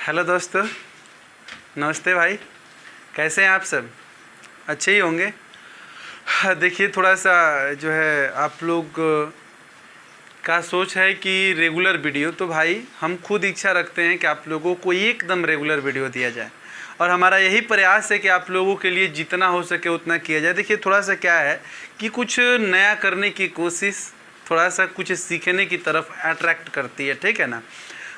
Hello दोस्तों, नमस्ते भाई। कैसे हैं आप सब? अच्छे ही होंगे। देखिए, थोड़ा सा जो है आप लोग का सोच है कि रेगुलर वीडियो, तो भाई हम खुद इच्छा रखते हैं कि आप लोगों को एकदम रेगुलर वीडियो दिया जाए और हमारा यही प्रयास है कि आप लोगों के लिए जितना हो सके उतना किया जाए। देखिए, थोड़ा सा क्या है कि कुछ नया करने की कोशिश थोड़ा सा कुछ सीखने की तरफ अट्रैक्ट करती है, ठीक है ना।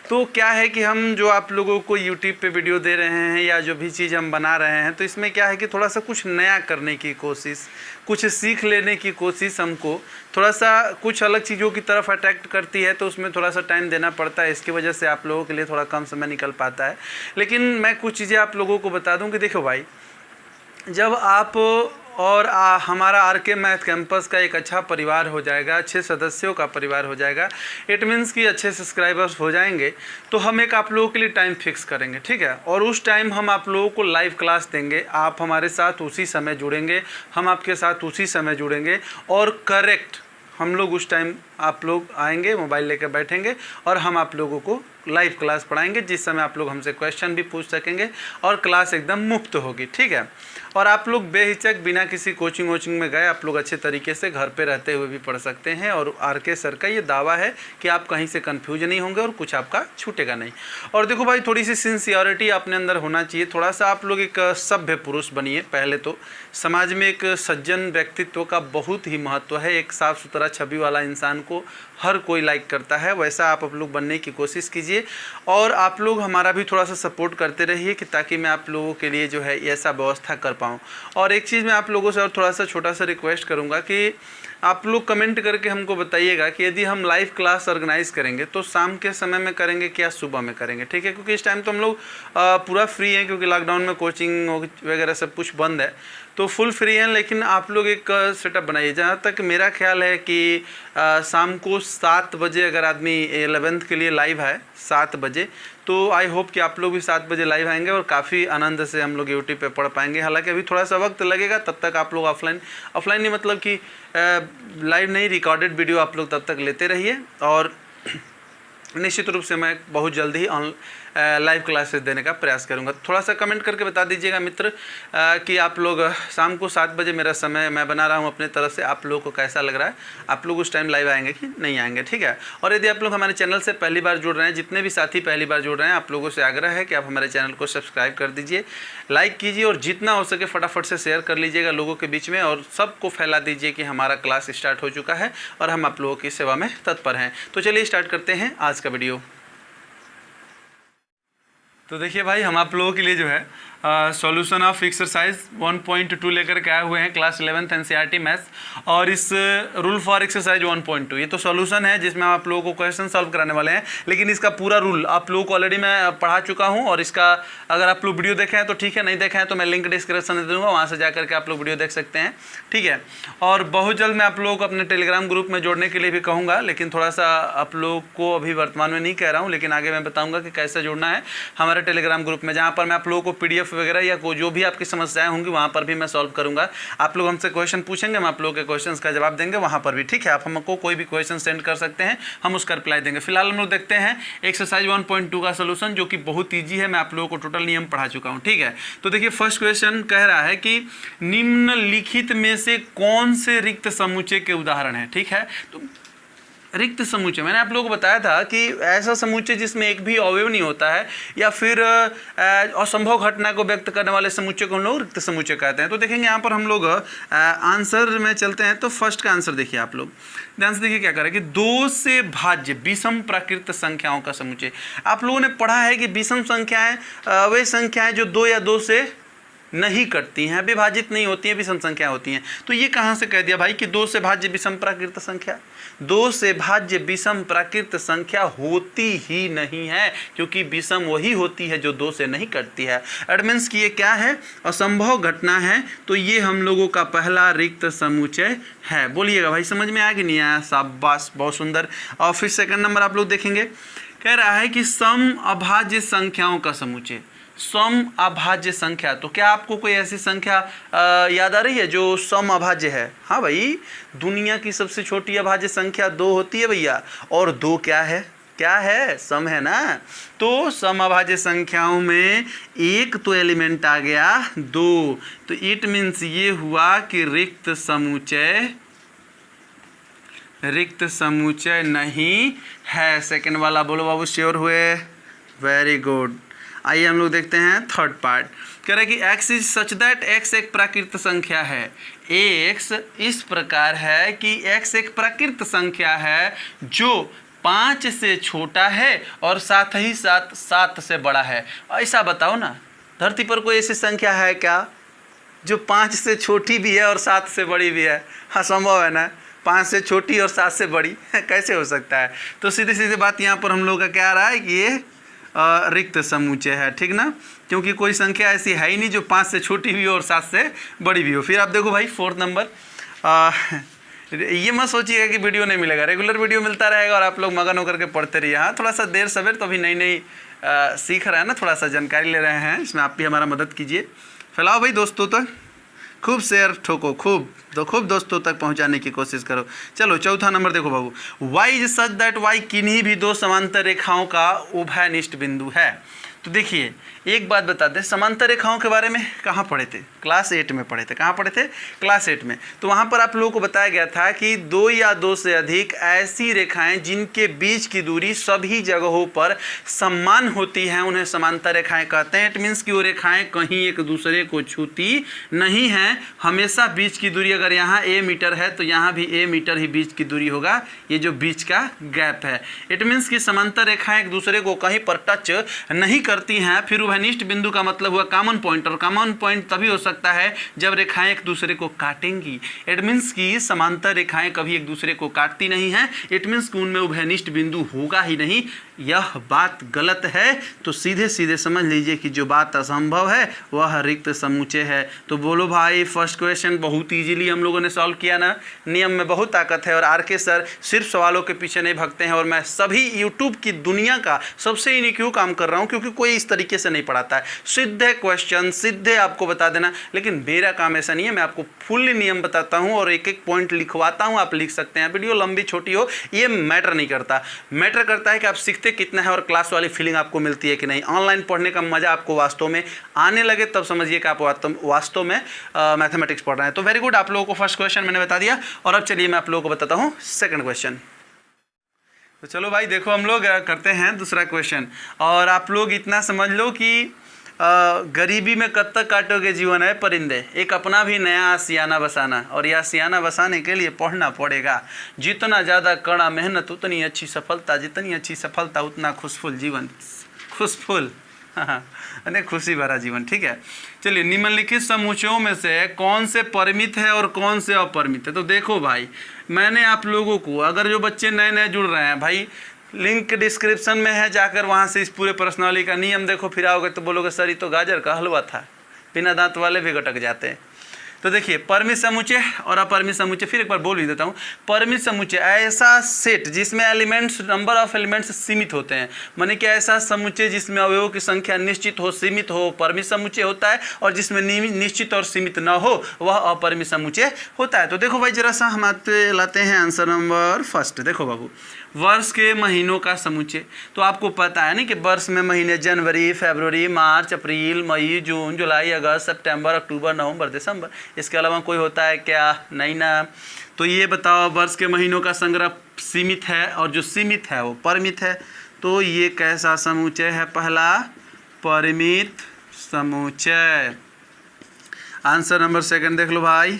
तो क्या है कि हम जो आप लोगों को YouTube पे वीडियो दे रहे हैं या जो भी चीज़ हम बना रहे हैं, तो इसमें क्या है कि थोड़ा सा कुछ नया करने की कोशिश, कुछ सीख लेने की कोशिश हमको थोड़ा सा कुछ अलग चीज़ों की तरफ अट्रैक्ट करती है। तो उसमें थोड़ा सा टाइम देना पड़ता है, इसकी वजह से आप लोगों के लिए थोड़ा कम समय निकल पाता है। लेकिन मैं कुछ चीज़ें आप लोगों को बता दूं कि देखो भाई, जब आप और हमारा आरके मैथ कैंपस का एक अच्छा परिवार हो जाएगा, अच्छे सदस्यों का परिवार हो जाएगा, इट मीन्स कि अच्छे सब्सक्राइबर्स हो जाएंगे, तो हम एक आप लोगों के लिए टाइम फिक्स करेंगे, ठीक है। और उस टाइम हम आप लोगों को लाइव क्लास देंगे, आप हमारे साथ उसी समय जुड़ेंगे, हम आपके साथ उसी समय जुड़ेंगे और करेक्ट हम लोग उस टाइम आप लोग आएंगे, मोबाइल लेकर बैठेंगे और हम आप लोगों को लाइव क्लास पढ़ाएंगे, जिस समय आप लोग हमसे क्वेश्चन भी पूछ सकेंगे और क्लास एकदम मुफ्त होगी, ठीक है। और आप लोग बेहिचक बिना किसी कोचिंग वोचिंग में गए आप लोग अच्छे तरीके से घर पे रहते हुए भी पढ़ सकते हैं। और आरके सर का ये दावा है कि आप कहीं से कंफ्यूज नहीं होंगे और कुछ आपका छूटेगा नहीं। और देखो भाई, थोड़ी सी सिंसियरिटी अपने अंदर होना चाहिए, थोड़ा सा आप लोग एक सभ्य पुरुष बनिए। पहले तो समाज में एक सज्जन व्यक्तित्व का बहुत ही महत्व है। एक साफ़ सुथरा छवि वाला इंसान को हर कोई लाइक करता है, वैसा आप लोग बनने की कोशिश कीजिए। और आप लोग हमारा भी थोड़ा सा सपोर्ट करते रहिए कि ताकि मैं आप लोगों के लिए जो है ऐसा व्यवस्था कर पाऊँ। और एक चीज़ मैं आप लोगों से और थोड़ा सा छोटा सा रिक्वेस्ट करूँगा कि आप लोग कमेंट करके हमको बताइएगा कि यदि हम लाइव क्लास ऑर्गेनाइज़ करेंगे तो शाम के समय में करेंगे क्या सुबह में करेंगे, ठीक है। क्योंकि इस टाइम तो हम लोग पूरा फ्री हैं, क्योंकि लॉकडाउन में कोचिंग वगैरह सब कुछ बंद है, तो फुल फ्री हैं। लेकिन आप लोग एक सेटअप बनाइए। जहाँ तक मेरा ख्याल है कि शाम को 7 बजे अगर आदमी 11th के लिए लाइव है 7 बजे, तो आई होप कि आप लोग भी 7 बजे लाइव आएंगे और काफ़ी आनंद से हम लोग यूट्यूब पे पढ़ पाएंगे। हालांकि अभी थोड़ा सा वक्त लगेगा, तब तक आप लोग ऑफलाइन नहीं मतलब कि लाइव नहीं, रिकॉर्डेड वीडियो आप लोग तब तक लेते रहिए। और निश्चित रूप से मैं बहुत जल्द ही लाइव क्लासेस देने का प्रयास करूंगा। थोड़ा सा कमेंट करके बता दीजिएगा मित्र कि आप लोग शाम को 7 बजे मेरा समय मैं बना रहा हूं अपने तरफ से, आप लोगों को कैसा लग रहा है, आप लोग उस टाइम लाइव आएंगे कि नहीं आएंगे, ठीक है। और यदि आप लोग हमारे चैनल से पहली बार जुड़ रहे हैं, जितने भी साथी पहली बार जुड़ रहे हैं, आप लोगों से आग्रह है कि आप हमारे चैनल को सब्सक्राइब कर दीजिए, लाइक कीजिए और जितना हो सके फटाफट से शेयर कर लीजिएगा लोगों के बीच में और सबको फैला दीजिए कि हमारा क्लास स्टार्ट हो चुका है और हम आप लोगों की सेवा में तत्पर हैं। तो चलिए स्टार्ट करते हैं आज का वीडियो। तो देखिए भाई, हम आप लोगों के लिए जो है सॉल्यूशन ऑफ एक्सरसाइज 1.2 लेकर के आए हुए हैं, क्लास 11th एनसीईआरटी मैथ्स। और इस रूल फॉर एक्सरसाइज 1.2 ये तो सॉल्यूशन है जिसमें हम आप लोगों को क्वेश्चन सॉल्व कराने वाले हैं। लेकिन इसका पूरा रूल आप लोगों को ऑलरेडी मैं पढ़ा चुका हूं और इसका अगर आप लोग वीडियो देखे हैं तो ठीक है, नहीं देखे हैं तो मैं लिंक डिस्क्रिप्शन में दे दूँगा, वहाँ से जा करके आप लोग वीडियो देख सकते हैं, ठीक है। और बहुत जल्द मैं आप लोगों को अपने टेलीग्राम ग्रुप में जोड़ने के लिए भी कहूँगा, लेकिन थोड़ा सा आप लोग को अभी वर्तमान में नहीं कह रहा हूँ, लेकिन आगे मैं बताऊँगा कि कैसे जुड़ना है हमारे टेलीग्राम ग्रुप में, जहाँ पर मैं आप लोगों को PDF वगैरह या जो भी आपकी समस्याएं होंगी वहाँ पर भी मैं सॉल्व करूँगा। आप लोग हमसे क्वेश्चन पूछेंगे, हम आप लोगों के क्वेश्चंस का जवाब देंगे वहाँ पर भी, ठीक है। आप हमको कोई भी क्वेश्चन सेंड कर सकते हैं, हम उसका रिप्लाई देंगे। फिलहाल हम लोग देखते हैं एक्सरसाइज 1.2 का सोल्यूशन, जो कि बहुत ईजी है। मैं आप लोगों को टोटल नियम पढ़ा चुका हूँ, ठीक है। तो देखिए, फर्स्ट क्वेश्चन कह रहा है कि निम्नलिखित में से कौन से रिक्त समुच्चय के उदाहरण है, ठीक है। तो रिक्त समुच्चय, मैंने आप लोगों को बताया था कि ऐसा समुच्चय जिसमें एक भी अवयव नहीं होता है या फिर असंभव घटना को व्यक्त करने वाले समुच्चय को हम लोग रिक्त समुच्चय कहते हैं। तो देखेंगे यहाँ पर हम लोग आंसर में चलते हैं। तो फर्स्ट का आंसर देखिए, आप लोग ध्यान से देखिए क्या करें कि 2 से भाज्य विषम प्राकृत संख्याओं का समुच्चय। आप लोगों ने पढ़ा है कि विषम संख्याएं वे संख्याएं जो 2 या 2 से नहीं कटती हैं, विभाजित नहीं होती हैं, विषम संख्या होती हैं। तो ये कहाँ से कह दिया भाई कि 2 से भाज्य विषम प्राकृत संख्या? 2 से भाज्य विषम प्राकृत संख्या होती ही नहीं है, क्योंकि विषम वही होती है जो 2 से नहीं कटती है। एडमीन्स की ये क्या है? असंभव घटना है। तो ये हम लोगों का पहला रिक्त समुच्चय है। बोलिएगा भाई, समझ में आया कि नहीं आया? शाबाश, बहुत सुंदर। और फिर सेकंड नंबर आप लोग देखेंगे, कह रहा है कि सम अभाज्य संख्याओं का समुच्चय। सम अभाज्य संख्या, तो क्या आपको कोई ऐसी संख्या याद आ रही है जो सम अभाज्य है? हाँ भाई, दुनिया की सबसे छोटी अभाज्य संख्या 2 होती है भैया। और 2 क्या है? क्या है, सम है ना। तो समअभाज्य संख्याओं में एक तो एलिमेंट आ गया 2, तो इट मीन्स ये हुआ कि रिक्त समुच्चय नहीं है। सेकंड वाला बोलो बाबू, श्योर हुए, वेरी गुड। आइए हम लोग देखते हैं थर्ड पार्ट। कह रहे कि x is such that x एक प्राकृत संख्या है। x इस प्रकार है कि x एक प्राकृत संख्या है जो 5 से छोटा है और साथ ही साथ 7 से बड़ा है। ऐसा बताओ ना, धरती पर कोई ऐसी संख्या है क्या जो 5 से छोटी भी है और 7 से बड़ी भी है? हाँ, संभव है ना, 5 से छोटी और 7 से बड़ी कैसे हो सकता है? तो सीधे सीधे बात यहाँ पर हम लोग का क्या आ रहा है कि ये रिक्त समुच्चय है, ठीक ना, क्योंकि कोई संख्या ऐसी है ही नहीं जो 5 से छोटी भी हो और 7 से बड़ी भी हो। फिर आप देखो भाई फोर्थ नंबर, ये मत सोचिएगा कि वीडियो नहीं मिलेगा, रेगुलर वीडियो मिलता रहेगा और आप लोग मगन होकर के पढ़ते रहिए। हाँ, थोड़ा सा देर सवेर तो अभी नई सीख रहे हैं ना, थोड़ा सा जानकारी ले रहे हैं, इसमें आप भी हमारा मदद कीजिए। फैलाओ भाई दोस्तों तक, खूब शेयर ठोको, खूब दोस्तों तक पहुंचाने की कोशिश करो। चलो चौथा नंबर देखो बाबू, y is such that y किन्हीं भी दो समांतर रेखाओं का उभयनिष्ठ बिंदु है। तो देखिए एक बात बता दें, समांतर रेखाओं के बारे में कहाँ पढ़े थे? क्लास 8 में पढ़े थे। कहाँ पढ़े थे? क्लास 8 में। तो वहाँ पर आप लोगों को बताया गया था कि 2 या 2 से अधिक ऐसी रेखाएं जिनके बीच की दूरी सभी जगहों पर समान होती हैं उन्हें समांतर रेखाएं कहते हैं। इट मीन्स कि वो रेखाएं कहीं एक दूसरे को छूती नहीं हैं, हमेशा बीच की दूरी अगर यहाँ a मीटर है तो यहाँ भी a मीटर ही बीच की दूरी होगा, ये जो बीच का गैप है। इट मीन्स कि समांतर रेखाएं एक दूसरे को कहीं पर टच नहीं करती हैं। फिर उभयनिष्ठ बिंदु का मतलब हुआ कॉमन पॉइंट, और कॉमन पॉइंट तभी हो सकता है जब रेखाएं एक दूसरे को काटेंगी। इट मीन्स कि समांतर रेखाएं कभी एक दूसरे को काटती नहीं हैं, इट मीन्स कि उनमें उभयनिष्ठ बिंदु होगा ही नहीं। यह बात गलत है तो सीधे सीधे समझ लीजिए कि जो बात असंभव है वह रिक्त समुच्चय है। तो बोलो भाई, फर्स्ट क्वेश्चन बहुत इजीली हम लोगों ने सॉल्व किया ना। नियम में बहुत ताकत है और आर.के. सर सिर्फ सवालों के पीछे नहीं भागते हैं, और मैं सभी यूट्यूब की दुनिया का सबसे यूनिक काम कर रहा हूँ क्योंकि कोई इस तरीके से नहीं पढ़ाता है। सीधे क्वेश्चन सीधे आपको बता देना, लेकिन मेरा काम ऐसा नहीं है, मैं आपको फुल्ली नियम बताता हूँ और एक एक पॉइंट लिखवाता हूँ, आप लिख सकते हैं। वीडियो लंबी छोटी हो ये मैटर नहीं करता, मैटर करता है कि आप सीखते कितना है और क्लास वाली फीलिंग आपको मिलती है कि नहीं। ऑनलाइन पढ़ने का मजा आपको वास्तव में आने लगे तब समझिए कि आप वास्तव में मैथमेटिक्स पढ़ रहे हैं। तो वेरी गुड, आप लोगों को फर्स्ट क्वेश्चन मैंने बता दिया और अब चलिए मैं आप लोगों को बताता हूँ सेकंड क्वेश्चन। तो चलो भाई देखो, हम लोग करते हैं दूसरा क्वेश्चन। और आप लोग इतना समझ लो कि गरीबी में कब तक काटोगे जीवन है परिंदे, एक अपना भी नया आशियाना बसाना, और यह आशियाना बसाने के लिए पढ़ना पड़ेगा। जितना ज़्यादा कड़ा मेहनत उतनी अच्छी सफलता, जितनी अच्छी सफलता उतना खुशफुल जीवन, खुशफुल अने खुशी भरा जीवन। ठीक है, चलिए निम्नलिखित समुच्चयों में से कौन से परिमित है और कौन से अपरिमित है। तो देखो भाई, मैंने आप लोगों को, अगर जो बच्चे नए नए जुड़ रहे हैं भाई, लिंक डिस्क्रिप्शन में है, जाकर वहाँ से इस पूरे प्रश्नावली का नियम देखो, फिर आओगे तो बोलोगे सर ये तो गाजर का हलवा था, बिना दांत वाले भी गटक जाते हैं। तो देखिए परिमित समुच्चय और अपरिमित समुच्चय, फिर एक बार बोल ही देता हूँ। परिमित समुच्चय ऐसा सेट जिसमें एलिमेंट्स, नंबर ऑफ एलिमेंट्स सीमित होते हैं, माने कि ऐसा समुच्चय जिसमें अवयवों की संख्या निश्चित हो, सीमित हो, परिमित समुच्चय होता है, और जिसमें निश्चित और सीमित न हो वह अपरिमित समुच्चय होता है। तो देखो भाई जरा सा हम लाते हैं आंसर नंबर फर्स्ट। देखो बाबू, वर्ष के महीनों का समुच्चय, तो आपको पता है ना कि वर्ष में महीने जनवरी, फरवरी, मार्च, अप्रैल, मई, जून, जुलाई, अगस्त, सितंबर, अक्टूबर, नवंबर, दिसंबर, इसके अलावा कोई होता है क्या? नहीं ना। तो ये बताओ, वर्ष के महीनों का संग्रह सीमित है और जो सीमित है वो परिमित है, तो ये कैसा समुच्चय है? पहला परिमित समुच्चय। आंसर नंबर सेकंड देख लो भाई,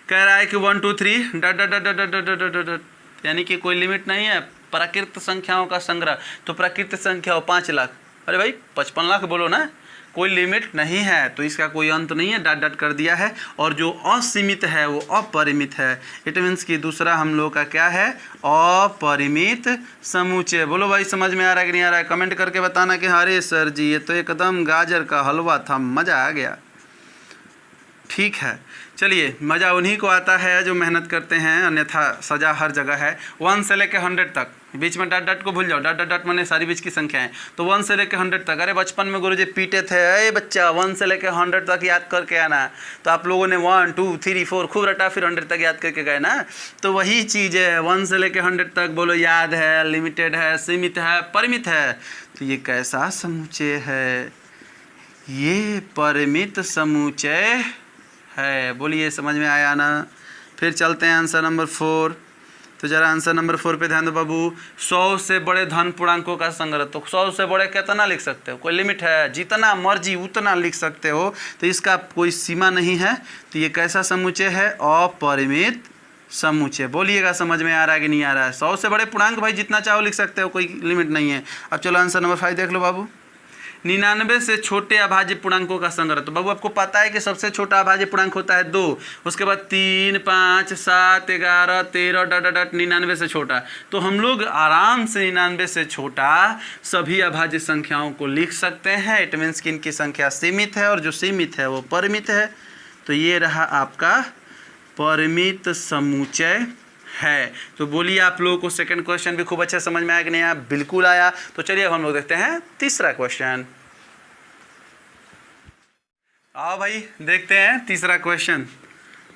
कह रहा है कि 1 2 3 डट डट डट डट डट डट डट, यानी कि कोई लिमिट नहीं है प्राकृत संख्याओं का संग्रह। तो प्राकृत संख्या 5 लाख, अरे भाई 55 लाख बोलो ना, कोई लिमिट नहीं है, तो इसका कोई अंत नहीं है, डट डट कर दिया है। और जो असीमित है वो अपरिमित है। इट मीन्स कि दूसरा हम लोग का क्या है? अपरिमित समुच्चय। बोलो भाई समझ में आ रहा है कि नहीं आ रहा है? कमेंट करके बताना कि अरे सर जी ये तो एकदम गाजर का हलवा था, मज़ा आ गया। ठीक है, चलिए, मज़ा उन्हीं को आता है जो मेहनत करते हैं, अन्यथा सज़ा हर जगह है। 1 से लेकर 100 तक, बीच में डॉट डॉट को भूल जाओ, डॉट डॉट डॉट माने सारी बीच की संख्याएं। तो 1 से लेकर 100 तक, अरे बचपन में गुरुजी पीटे थे, अरे बच्चा 1 से लेकर 100 तक याद करके आना। तो आप लोगों ने 1 2 3 4 खूब रटा, फिर 100 तक याद करके गए ना। तो वही चीज़ है, 1 से लेकर 100 तक बोलो याद है, लिमिटेड है, सीमित है, परिमित है। तो ये कैसा समुच्चय है? ये परिमित समुच्चय है। बोलिए, समझ में आया ना? फिर चलते हैं आंसर नंबर 4। तो जरा आंसर नंबर 4 पे ध्यान दो बाबू। 100 से बड़े धन पूर्णांकों का संग्रह। तो 100 से बड़े कितना लिख सकते हो? कोई लिमिट है? जितना मर्जी उतना लिख सकते हो, तो इसका कोई सीमा नहीं है। तो ये कैसा समुच्चय है? अपरिमित समुच्चय। बोलिएगा, समझ में आ रहा है कि नहीं आ रहा है? 100 से बड़े पूर्णांक भाई जितना चाहो लिख सकते हो, कोई लिमिट नहीं है। अब चलो आंसर नंबर 5 देख लो बाबू। 99 से छोटे अभाज्य पूर्णांकों का संग्रह। तो बाबू आपको पता है कि सबसे छोटा अभाज्य पूर्णांक होता है 2, उसके बाद 3 5 7 11 13 डॉट डॉट 99 से छोटा। तो हम लोग आराम से 99 से छोटा सभी अभाज्य संख्याओं को लिख सकते हैं। इट मीन्स कि इनकी संख्या सीमित है और जो सीमित है वो परिमित है। तो ये रहा आपका परिमित समुच्चय है। तो बोलिए, आप लोगों को सेकंड क्वेश्चन भी खूब अच्छा समझ में आया कि नहीं आया? बिल्कुल आया। तो चलिए अब हम लोग देखते हैं तीसरा क्वेश्चन। आओ भाई देखते हैं तीसरा क्वेश्चन।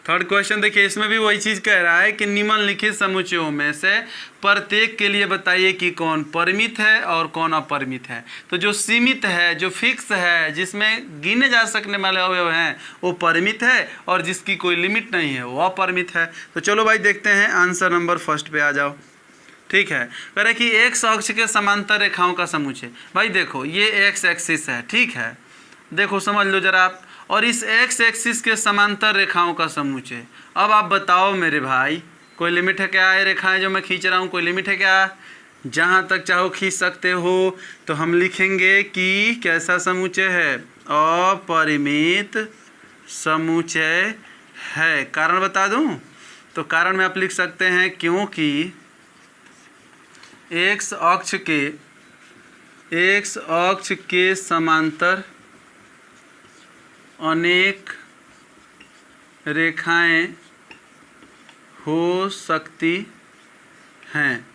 थर्ड क्वेश्चन देखिए, इसमें भी वही चीज़ कह रहा है कि निम्नलिखित समुच्चयों में से प्रत्येक के लिए बताइए कि कौन परिमित है और कौन अपरिमित है। तो जो सीमित है, जो फिक्स है, जिसमें गिने जा सकने वाले अवयव हैं, वो परिमित है, और जिसकी कोई लिमिट नहीं है वो अपरिमित है। तो चलो भाई देखते हैं आंसर नंबर 1 पे आ जाओ। ठीक है, कह रहे कि एक अक्ष के समांतर रेखाओं का समुच्चय। भाई देखो, ये एक्स एक्सिस है, ठीक है, देखो समझ लो जरा आप, और इस एक्स एक्सिस के समांतर रेखाओं का समुच्चय। अब आप बताओ मेरे भाई, कोई लिमिट है क्या? ये रेखाएं जो मैं खींच रहा हूँ, कोई लिमिट है क्या? जहाँ तक चाहो खींच सकते हो। तो हम लिखेंगे कि कैसा समुच्चय है? अपरिमित समुच्चय है। कारण बता दूं? तो कारण में आप लिख सकते हैं क्योंकि एक्स अक्ष के समांतर अनेक रेखाएं हो सकती हैं।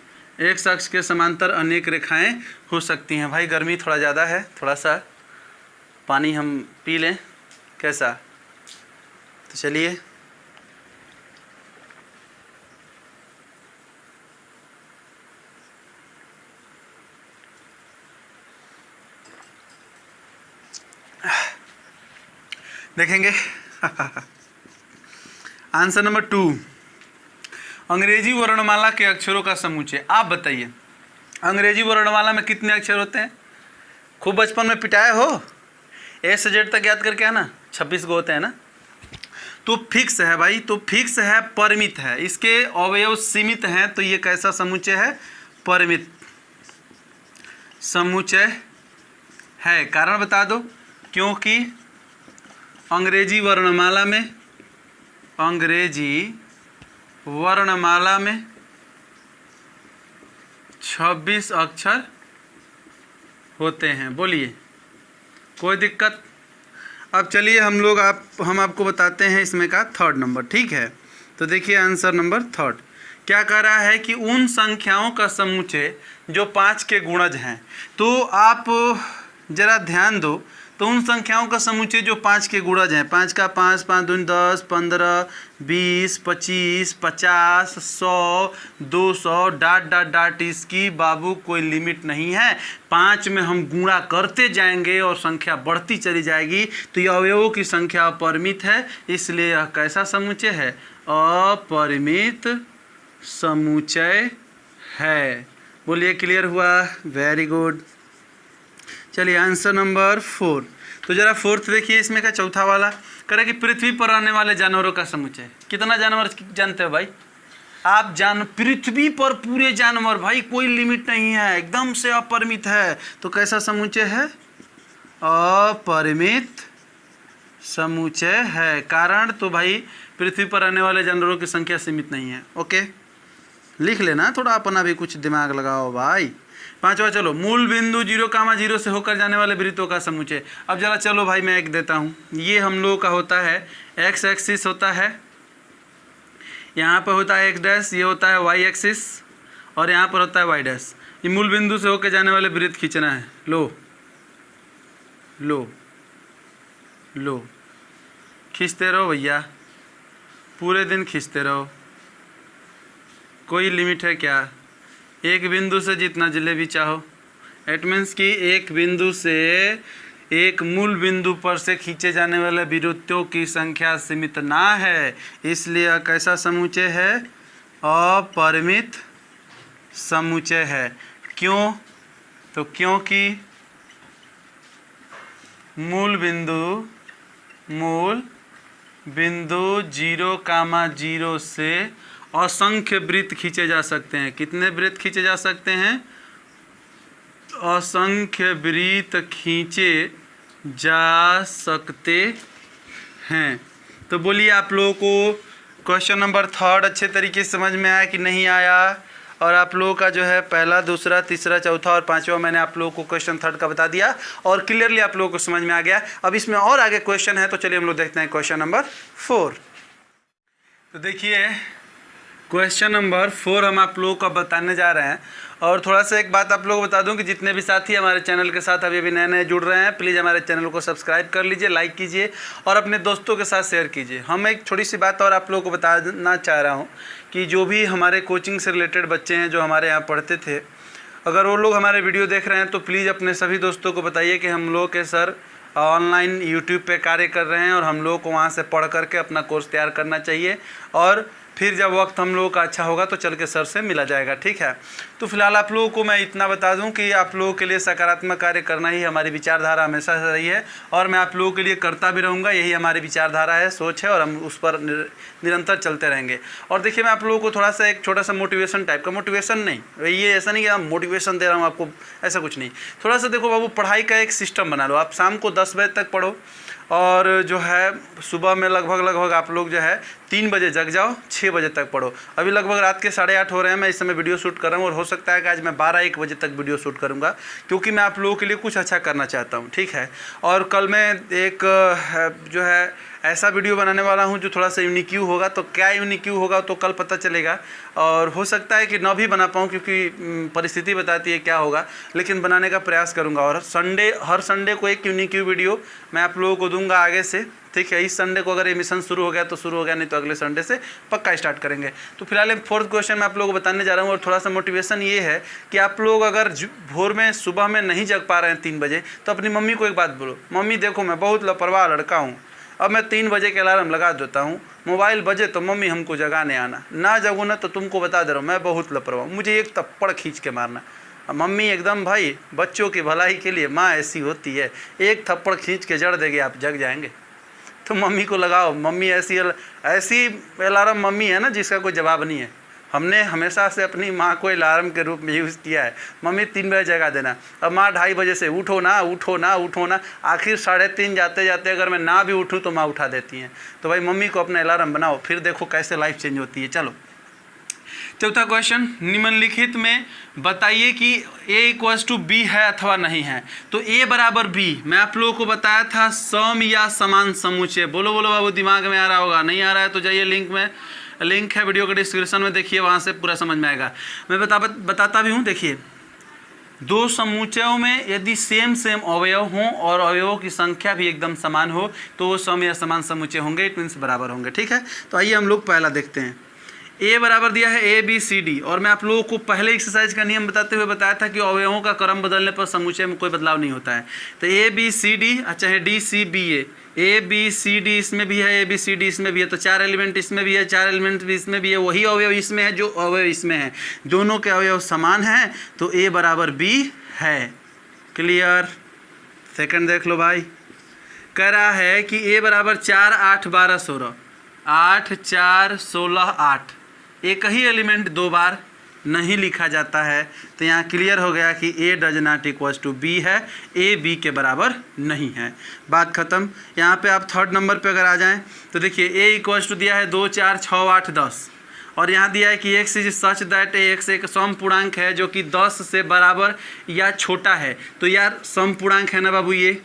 एक्स अक्ष के समांतर अनेक रेखाएं हो सकती हैं। भाई गर्मी थोड़ा ज़्यादा है, थोड़ा सा पानी हम पी लें, कैसा? तो चलिए, देखेंगे आंसर नंबर 2, अंग्रेजी वर्णमाला के अक्षरों का समुच्चय। आप बताइए, अंग्रेजी वर्णमाला में कितने अक्षर होते हैं? खूब बचपन में पिटाए हो, ए से जेड तक याद करके आना, 26 को होते हैं ना। तो फिक्स है भाई, तो फिक्स है, परिमित है, इसके अवयव सीमित हैं। तो ये कैसा समुच्चय है? परिमित समुच्चय है। कारण बता दो। क्योंकि अंग्रेजी वर्णमाला में 26 अक्षर होते हैं। बोलिए, कोई दिक्कत? अब चलिए हम आपको बताते हैं इसमें का थर्ड नंबर। ठीक है, तो देखिए आंसर नंबर 3 क्या कह रहा है कि उन संख्याओं का समुच्चय जो 5 के गुणज हैं। तो आप जरा ध्यान दो, तो उन संख्याओं का समुच्चय जो 5 के गुणज हैं, 5 का 5, 5 दूनी 10, 15, 20, 25, 50, 100, 200 डॉट डॉट डॉट, इसकी बाबू कोई लिमिट नहीं है। 5 में हम गुणा करते जाएंगे और संख्या बढ़ती चली जाएगी। तो ये अवयवों की संख्या अपरिमित है, इसलिए यह कैसा समुच्चय है? अपरिमित समुच्चय है। बोलिए, क्लियर हुआ? Very good. चलिए आंसर नंबर 4। तो जरा 4th देखिए, इसमें का चौथा वाला करे कि पृथ्वी पर रहने वाले जानवरों का समुच्चय। कितना जानवर जानते हो भाई आप? पृथ्वी पर पूरे जानवर, भाई कोई लिमिट नहीं है, एकदम से अपरिमित है। तो कैसा समुच्चय है? अपरिमित समुच्चय है। कारण तो भाई पृथ्वी पर रहने वाले जानवरों की संख्या सीमित नहीं है। ओके, लिख लेना, थोड़ा अपना भी कुछ दिमाग लगाओ भाई। पांचवा चलो, मूल बिंदु 0,0 से होकर जाने वाले वृत्तों का समुच्चय। अब जरा चलो भाई मैं एक देता हूँ, ये हम लोगों का होता है एक्स एक्सिस होता है, यहाँ पर होता है एक्स डैश, ये होता है वाई एक्सिस और यहाँ पर होता है वाई डैश। ये मूल बिंदु से होकर जाने वाले वृत्त खींचना है। लो लो लो, खींचते रहो भैया, पूरे दिन खींचते रहो, कोई लिमिट है क्या? एक बिंदु से जितना जलेबी चाहो। इट मीन्स कि एक बिंदु से एक मूल बिंदु पर से खींचे जाने वाले वृत्तों की संख्या सीमित ना है, इसलिए कैसा समुच्चय है? अपरिमित समुच्चय है। क्यों? तो क्योंकि मूल बिंदु 0,0 से असंख्य वृत्त खींचे जा सकते हैं। कितने वृत्त खींचे जा सकते हैं? असंख्य वृत्त खींचे जा सकते हैं। तो बोलिए आप लोगों को क्वेश्चन नंबर 3 अच्छे तरीके से समझ में आया कि नहीं आया? और आप लोगों का जो है पहला, दूसरा, तीसरा, चौथा और पांचवा मैंने आप लोगों को क्वेश्चन 3 का बता दिया और क्लियरली आप लोगों को समझ में आ गया। अब इसमें और आगे क्वेश्चन है, तो चलिए हम लोग देखते हैं क्वेश्चन नंबर 4। तो देखिए क्वेश्चन नंबर 4 हम आप लोगों को बताने जा रहे हैं। और थोड़ा सा एक बात आप लोगों को बता दूं कि जितने भी साथी हमारे चैनल के साथ अभी नए नए जुड़ रहे हैं, प्लीज़ हमारे चैनल को सब्सक्राइब कर लीजिए, लाइक कीजिए और अपने दोस्तों के साथ शेयर कीजिए। हम एक छोटी सी बात और आप लोगों को बताना चाह रहा हूं कि जो भी हमारे कोचिंग से रिलेटेड बच्चे हैं जो हमारे यहाँ पढ़ते थे, अगर वो लोग हमारे वीडियो देख रहे हैं तो प्लीज़ अपने सभी दोस्तों को बताइए कि हम लोग के सर ऑनलाइन यूट्यूब पे कार्य कर रहे हैं और हम लोग को वहाँ से पढ़ करके अपना कोर्स तैयार करना चाहिए और फिर जब वक्त हम लोगों का अच्छा होगा तो चल के सर से मिला जाएगा। ठीक है, तो फिलहाल आप लोगों को मैं इतना बता दूं कि आप लोगों के लिए सकारात्मक कार्य करना ही हमारी विचारधारा हमेशा से रही है और मैं आप लोगों के लिए करता भी रहूंगा। यही हमारी विचारधारा है, सोच है और हम उस पर निरंतर चलते रहेंगे। और देखिए मैं आप लोगों को थोड़ा सा एक छोटा सा मोटिवेशन टाइप का, मोटिवेशन नहीं, ये ऐसा नहीं कि मैं मोटिवेशन दे रहा हूँ आपको, ऐसा कुछ नहीं। थोड़ा सा देखो बाबू, पढ़ाई का एक सिस्टम बना लो। आप शाम को 10 बजे तक पढ़ो और जो है सुबह में लगभग आप लोग जो है 3 बजे जग जाओ, 6 बजे तक पढ़ो। अभी लगभग रात के 8:30 हो रहे हैं, मैं इस समय वीडियो शूट कर रहा हूँ और हो सकता है कि आज मैं 12-1 बजे तक वीडियो शूट करूँगा क्योंकि मैं आप लोगों के लिए कुछ अच्छा करना चाहता हूँ। ठीक है, और कल मैं एक जो है ऐसा वीडियो बनाने वाला हूँ जो थोड़ा सा यूनिक होगा। तो क्या यूनिक होगा तो कल पता चलेगा और हो सकता है कि ना भी बना पाऊँ क्योंकि परिस्थिति बताती है क्या होगा, लेकिन बनाने का प्रयास करूँगा। और हर संडे को एक यूनिक वीडियो मैं आप लोगों को दूंगा आगे से। ठीक है, इस संडे को अगर ये मिशन शुरू हो गया तो शुरू हो गया, नहीं तो अगले संडे से पक्का स्टार्ट करेंगे। तो फिलहाल 4th क्वेश्चन मैं आप लोगों को बताने जा रहा हूँ और थोड़ा सा मोटिवेशन ये है कि आप लोग अगर भोर में सुबह में नहीं जग पा रहे हैं 3 बजे तो अपनी मम्मी को एक बात बोलो, मम्मी देखो मैं बहुत लापरवाह लड़का हूँ, अब मैं 3 बजे के अलार्म लगा देता हूँ, मोबाइल बजे तो मम्मी हमको जगाने आना, ना जगूँ ना तो तुमको बता दे रहा हूँ मैं बहुत लापरवाह, मुझे एक थप्पड़ खींच के मारना। मम्मी एकदम भाई बच्चों की भलाई के लिए माँ ऐसी होती है, एक थप्पड़ खींच के जड़ देगी, आप जग जाएंगे। तो मम्मी को लगाओ, मम्मी ऐसी अलार्म मम्मी है ना जिसका कोई जवाब नहीं है। हमने हमेशा से अपनी माँ को अलार्म के रूप में यूज़ किया है, मम्मी 3 बजे जगा देना। अब माँ 2:30 बजे से उठो ना उठो ना उठो ना, आखिर 3:30 जाते जाते अगर मैं ना भी उठूँ तो माँ उठा देती हैं। तो भाई मम्मी को अपना अलार्म बनाओ, फिर देखो कैसे लाइफ चेंज होती है। चलो 4था क्वेश्चन, निम्नलिखित में बताइए कि a = b है अथवा नहीं है। तो a बराबर b मैं आप लोगों को बताया था सम या समान समुच्चय। बोलो बोलो बाबू, दिमाग में आ रहा होगा, नहीं आ रहा है तो जाइए लिंक है वीडियो के डिस्क्रिप्शन में, देखिए वहाँ से पूरा समझ में आएगा। मैं बताता भी हूँ। देखिए 2 समुच्चयों में यदि सेम अवयव हों और अवयवों की संख्या भी एकदम समान हो तो वो सम या समान समुच्चय होंगे, इट मीन्स बराबर होंगे। ठीक है, तो आइए हम लोग पहला देखते हैं। ए बराबर दिया है ABCD और मैं आप लोगों को पहले एक्सरसाइज का नियम बताते हुए बताया था कि अवयवों का क्रम बदलने पर समुच्चय में कोई बदलाव नहीं होता है। तो ABCD चाहे DCBA, ABCD इसमें भी है, ABCD इसमें भी है, तो 4 एलिमेंट इसमें भी है, 4 एलिमेंट भी इसमें भी है, वही अवयव इसमें है जो अवयव इसमें है, दोनों के अवयव समान हैं तो A बराबर B है। क्लियर? सेकंड देख लो भाई, कह रहा है कि A बराबर 4, 8, 12, 16, 8, 4, 16, 8, एक ही एलिमेंट 2 बार नहीं लिखा जाता है। तो यहाँ क्लियर हो गया कि A does not equals to B है, A B के बराबर नहीं है। बात ख़त्म। यहाँ पे आप 3rd नंबर पे अगर आ जाएं तो देखिए A इक्वल्स टू दिया है 2, 4, 6, 8, 10 और यहाँ दिया है कि x is such that x एक सम पूर्णांक है जो कि 10 से बराबर या छोटा है। तो यार सम पूर्णांक है ना बाबू ये,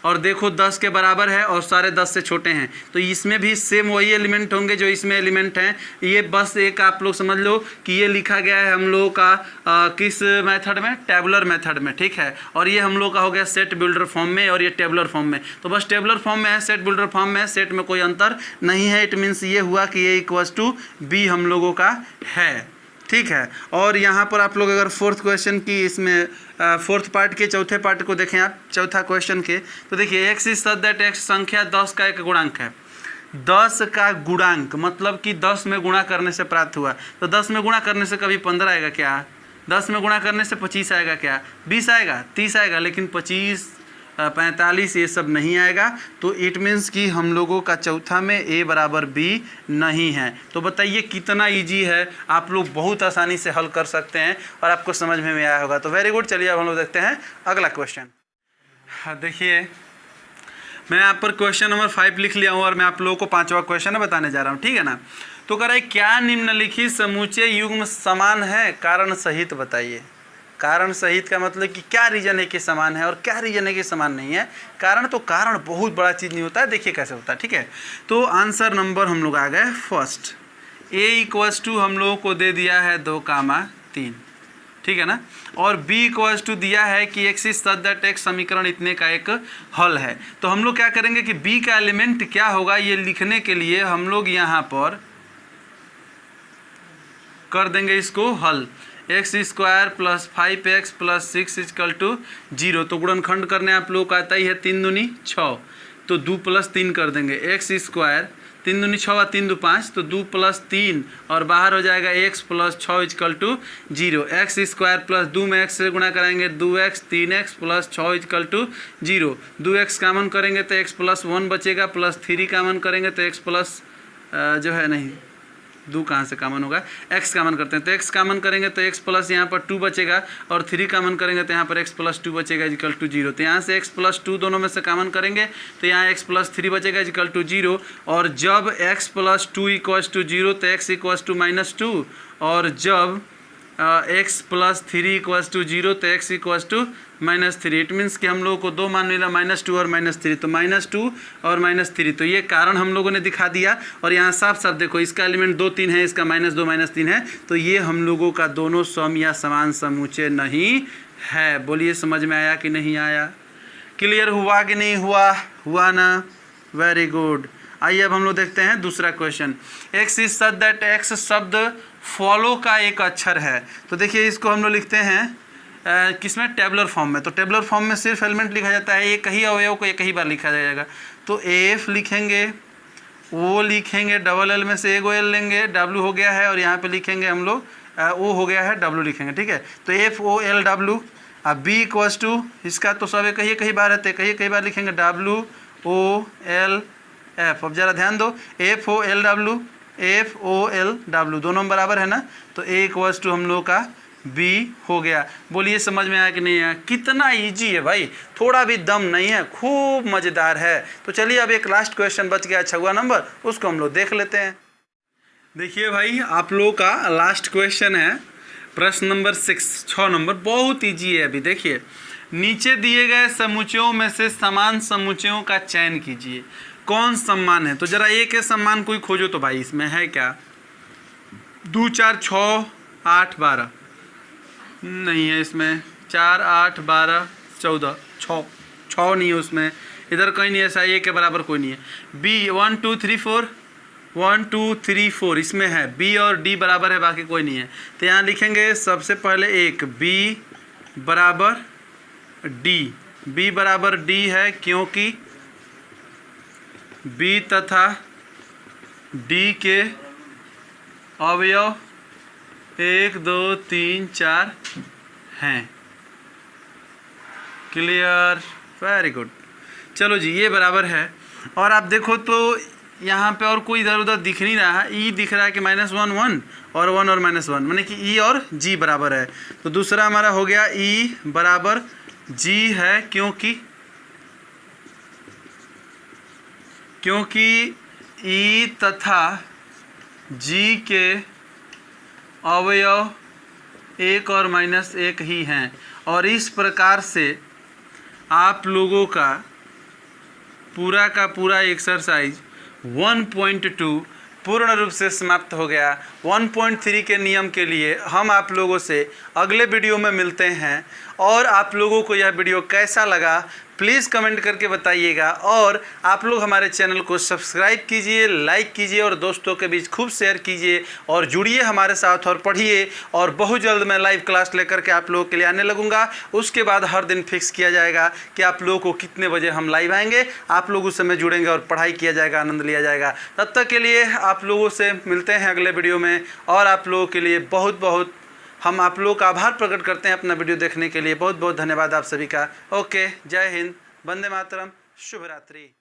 और देखो 10 के बराबर है और सारे 10 से छोटे हैं, तो इसमें भी सेम वही एलिमेंट होंगे जो इसमें एलिमेंट हैं। ये बस एक आप लोग समझ लो कि ये लिखा गया है हम लोगों का किस मेथड में, टेबुलर मेथड में, ठीक है। और ये हम लोग का हो गया सेट बिल्डर फॉर्म में और ये टेबुलर फॉर्म में। तो बस टेबुलर फॉर्म में है, सेट बिल्डर फॉर्म में है, सेट में कोई अंतर नहीं है। इट मीन्स ये हुआ कि ये इक्वल्स टू बी हम लोगों का है, ठीक है। और यहाँ पर आप लोग अगर फोर्थ क्वेश्चन की इसमें फोर्थ पार्ट के चौथे पार्ट को देखें आप, चौथा क्वेश्चन के, तो देखिए x is such that x संख्या 10 का एक गुणांक है। 10 का गुणांक मतलब कि 10 में गुणा करने से प्राप्त हुआ। तो 10 में गुणा करने से कभी 15 आएगा क्या, 10 में गुणा करने से 25 आएगा क्या, 20 आएगा, 30 आएगा, लेकिन 25 45 ये सब नहीं आएगा। तो इट मीन्स कि हम लोगों का चौथा में a बराबर b नहीं है। तो बताइए कितना इजी है, आप लोग बहुत आसानी से हल कर सकते हैं और आपको समझ में आया होगा। तो वेरी गुड, चलिए अब हम लोग देखते हैं अगला क्वेश्चन। हाँ देखिए, मैं यहाँ पर क्वेश्चन नंबर 5 लिख लिया हूँ और मैं आप लोगों को 5वां क्वेश्चन बताने जा रहा हूँ, ठीक है ना। तो कह रहा है क्या निम्नलिखित समूचे युग्म समान है, कारण सहित बताइए। कारण सहित का मतलब कि क्या रीजन है कि समान है और क्या रीजन है कि समान नहीं है। कारण तो कारण बहुत बड़ा चीज़ नहीं होता है, देखिए कैसे होता है, ठीक है। तो आंसर नंबर हम लोग आ गए फर्स्ट, a इक्वल्स टू हम लोगों को दे दिया है 2,3, ठीक है ना। और b इक्वल्स टू दिया है कि x is such that x समीकरण इतने का एक हल है। तो हम लोग क्या करेंगे कि b का एलिमेंट क्या होगा ये लिखने के लिए हम लोग यहाँ पर कर देंगे इसको हल, x square plus 5x plus 6 equal to 0। तो गुणनखंड करने आप लोग का आता ही है 3 दूनी 6, तो 2 प्लस 3 कर देंगे, एक्स स्क्वायर 3 दूनी 6 और 3 दू 5, तो 2 प्लस 3 और बाहर हो जाएगा x plus 6 equal to 0। X square plus 2 में x से गुणा कराएंगे 2x, 3x plus 6 equal to 0। 2x कामन करेंगे तो x प्लस 1 बचेगा, प्लस 3 कामन करेंगे तो x प्लस जो है नहीं 2 कहाँ से कामन होगा, x कामन करते हैं तो x कामन करेंगे तो x प्लस यहाँ पर 2 बचेगा और 3 कामन करेंगे तो यहाँ पर x प्लस 2 बचेगा इक्वल टू 0। तो यहाँ से x प्लस 2 दोनों में से कामन करेंगे तो यहाँ x प्लस 3 बचेगा इक्वल टू 0। और जब x प्लस 2 इक्वल्स टू 0 तो x इक्वल्स टू -2, और जब x प्लस 3 इक्वल्स टू 0 तो x equals to -3। It means कि हम लोगों को दो मान मिला -2 और -3, तो -2 और -3। तो ये कारण हम लोगों ने दिखा दिया। और यहाँ साफ साफ देखो इसका एलिमेंट 2 3 है, इसका -2 -3 है, तो ये हम लोगों का दोनों सम या समान समूचे नहीं है। बोलिए समझ में आया कि नहीं आया, क्लियर हुआ कि नहीं हुआ, हुआ ना, वेरी गुड। आइए अब हम लोग देखते हैं दूसरा question. X is such that x शब्द फॉलो का एक अक्षर है। तो देखिए इसको हम लोग लिखते हैं किसमें, टेबुलर फॉर्म में। तो टेबुलर फॉर्म में सिर्फ एलिमेंट लिखा जाता है, एक ही अवयव को एक ही बार लिखा जाएगा। तो एफ लिखेंगे, ओ लिखेंगे, डबल एल में से एगो एल लेंगे, डब्ल्यू हो गया है, और यहाँ पे लिखेंगे हम लोग ओ हो गया है, डब्ल्यू लिखेंगे, ठीक है। तो एफ ओ एल डब्ल्यू। अब बी इक्वल्स टू इसका तो सब एक ही बार रहते हैं, कई बार लिखेंगे डब्ल्यू ओ एल एफ। अब जरा ध्यान दो, F O L W, F O L W दोनों बराबर है ना, तो ए इक्वल्स टू हम लोग का बी हो गया। बोलिए समझ में आया कि नहीं आया, कितना इजी है भाई, थोड़ा भी दम नहीं है, खूब मज़ेदार है। तो चलिए अब एक लास्ट क्वेश्चन बच गया 6वां नंबर, उसको हम लोग देख लेते हैं। देखिए भाई आप लोगों का लास्ट क्वेश्चन है प्रश्न नंबर 6 नंबर, बहुत इजी है। अभी देखिए, नीचे दिए गए समुच्चयों में से समान समुच्चयों का चयन कीजिए, कौन समान है। तो जरा एक के समान कोई खोजो तो भाई, इसमें है क्या, 2 4 6 8 12 नहीं है, इसमें 4 8 12 14 6 नहीं है उसमें, इधर कहीं नहीं ऐसा, ए के बराबर कोई नहीं है। बी 1 2 3 4 1 2 3 4 इसमें है, बी और डी बराबर है, बाकी कोई नहीं है। तो यहाँ लिखेंगे सबसे पहले एक बी बराबर डी, बी बराबर डी है क्योंकि बी तथा डी के अवयव 1 2 3 4 हैं। Clear, very good. चलो जी, ये बराबर है। और आप देखो तो यहाँ पे और कोई इधर उधर दिख नहीं रहा है, ई दिख रहा है कि -1 1 और 1 और -1, माने कि ई और जी बराबर है। तो दूसरा हमारा हो गया ई बराबर जी है क्योंकि ई तथा जी के अवयव 1 और -1 ही हैं और इस प्रकार से आप लोगों का पूरा एक्सरसाइज 1.2 पूर्ण रूप से समाप्त हो गया। 1.3 के नियम के लिए हम आप लोगों से अगले वीडियो में मिलते हैं और आप लोगों को यह वीडियो कैसा लगा प्लीज़ कमेंट करके बताइएगा और आप लोग हमारे चैनल को सब्सक्राइब कीजिए, लाइक कीजिए और दोस्तों के बीच खूब शेयर कीजिए और जुड़िए हमारे साथ और पढ़िए। और बहुत जल्द मैं लाइव क्लास लेकर के आप लोगों के लिए आने लगूंगा। उसके बाद हर दिन फिक्स किया जाएगा कि आप लोगों को कितने बजे हम लाइव आएंगे, आप लोग उस समय जुड़ेंगे और पढ़ाई किया जाएगा, आनंद लिया जाएगा। तब तक के लिए आप लोगों से मिलते हैं अगले वीडियो में और आप लोगों के लिए बहुत हम आप लोगों का आभार प्रकट करते हैं अपना वीडियो देखने के लिए। बहुत धन्यवाद आप सभी का। ओके, जय हिंद, वंदे मातरम, शुभ रात्रि।